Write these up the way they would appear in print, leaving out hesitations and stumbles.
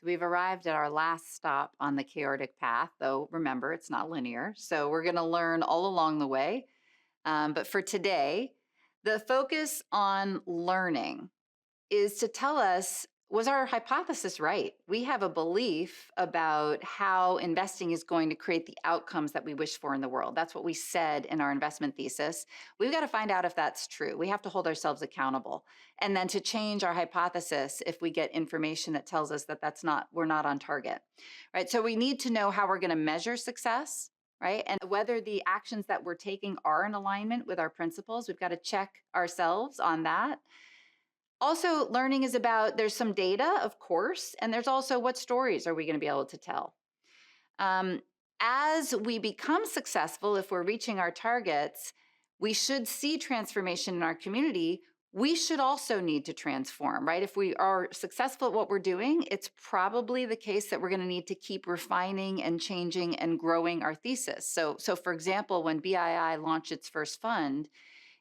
We've arrived at our last stop on the chaotic path, though remember, it's not linear. So we're going to learn all along the way. But for today, the focus on learning is to tell us, was our hypothesis right? We have a belief about how investing is going to create the outcomes that we wish for in the world. That's what we said in our investment thesis. We've got to find out if that's true. We have to hold ourselves accountable. And then to change our hypothesis if we get information that tells us that we're not on target, right? So we need to know how we're going to measure success, right? And whether the actions that we're taking are in alignment with our principles. We've got to check ourselves on that. Also, learning is about, there's some data, of course, and there's also what stories are we going to be able to tell. Um, as we become successful, if we're reaching our targets, we should see transformation in our community. We should also need to transform, right? If we are successful at what we're doing, it's probably the case that we're going to need to keep refining and changing and growing our thesis. So for example, when BII launched its first fund,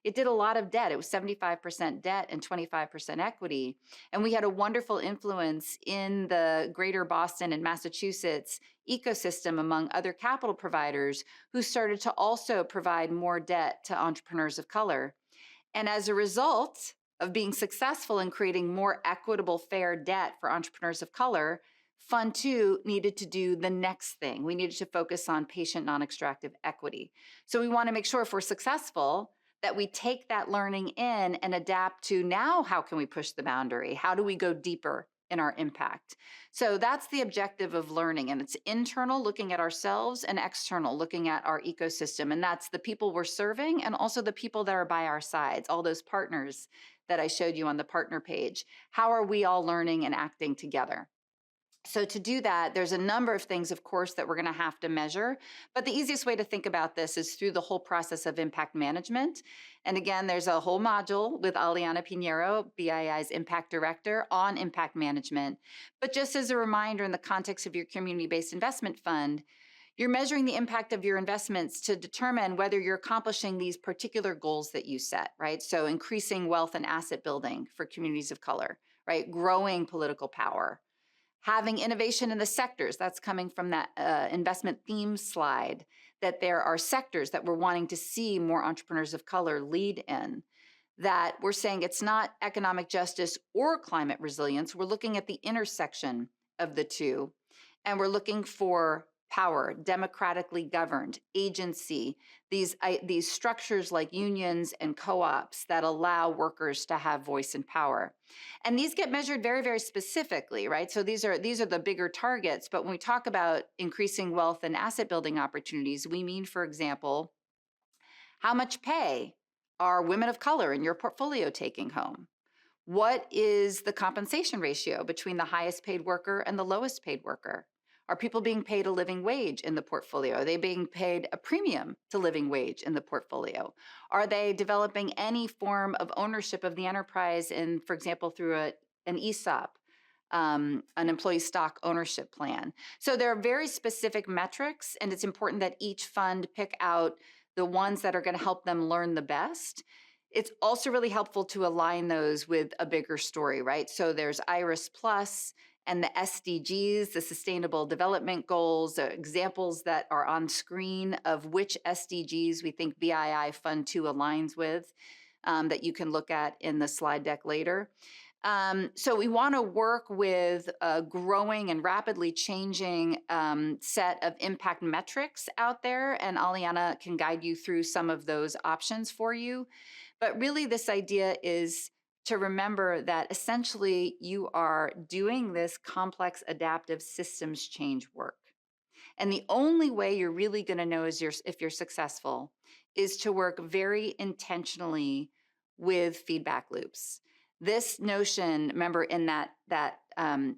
it did a lot of debt. It was 75% debt and 25% equity. And we had a wonderful influence in the greater Boston and Massachusetts ecosystem among other capital providers who started to also provide more debt to entrepreneurs of color. And as a result of being successful in creating more equitable, fair debt for entrepreneurs of color, Fund 2 needed to do the next thing. We needed to focus on patient non-extractive equity. So we want to make sure if we're successful, that we take that learning in and adapt to now, how can we push the boundary? How do we go deeper in our impact? So that's the objective of learning. And it's internal, looking at ourselves, and external, looking at our ecosystem. And that's the people we're serving and also the people that are by our sides, all those partners that I showed you on the partner page. How are we all learning and acting together? So to do that, there's a number of things, of course, that we're going to have to measure. But the easiest way to think about this is through the whole process of impact management. And again, there's a whole module with Aliana Pinheiro, BII's impact director, on impact management. But just as a reminder, in the context of your community-based investment fund, you're measuring the impact of your investments to determine whether you're accomplishing these particular goals that you set, right? So increasing wealth and asset building for communities of color, right? Growing political power, having innovation in the sectors. That's coming from that investment theme slide, that there are sectors that we're wanting to see more entrepreneurs of color lead in, that we're saying it's not economic justice or climate resilience. We're looking at the intersection of the two, and we're looking for power, democratically governed agency, these structures like unions and co-ops that allow workers to have voice and power. And these get measured very, very specifically, right? So these are the bigger targets. But when we talk about increasing wealth and asset building opportunities, we mean, for example, how much pay are women of color in your portfolio taking home? What is the compensation ratio between the highest paid worker and the lowest paid worker? Are people being paid a living wage in the portfolio? Are they being paid a premium to living wage in the portfolio? Are they developing any form of ownership of the enterprise in, for example, through an ESOP, an employee stock ownership plan? So there are very specific metrics, and it's important that each fund pick out the ones that are going to help them learn the best. It's also really helpful to align those with a bigger story, right? So there's IRIS Plus and the SDGs, the Sustainable Development Goals, examples that are on screen of which SDGs we think BII Fund 2 aligns with, that you can look at in the slide deck later. So we want to work with a growing and rapidly changing set of impact metrics out there, and Aliana can guide you through some of those options for you. But really, this idea is to remember that essentially you are doing this complex adaptive systems change work. And the only way you're really going to know if you're successful is to work very intentionally with feedback loops. This notion, remember in that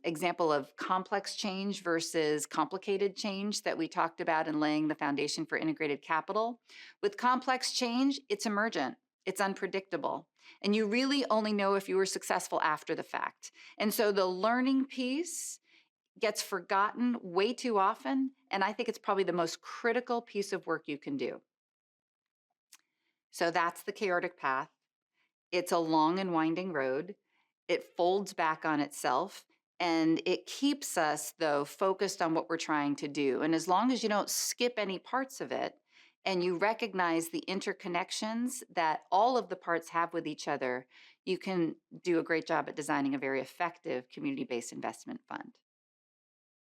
example of complex change versus complicated change that we talked about in laying the foundation for integrated capital, with complex change, it's emergent. It's unpredictable. And you really only know if you were successful after the fact. And so the learning piece gets forgotten way too often. And I think it's probably the most critical piece of work you can do. So that's the chaotic path. It's a long and winding road. It folds back on itself. And it keeps us, though, focused on what we're trying to do. And as long as you don't skip any parts of it and you recognize the interconnections that all of the parts have with each other, you can do a great job at designing a very effective community-based investment fund.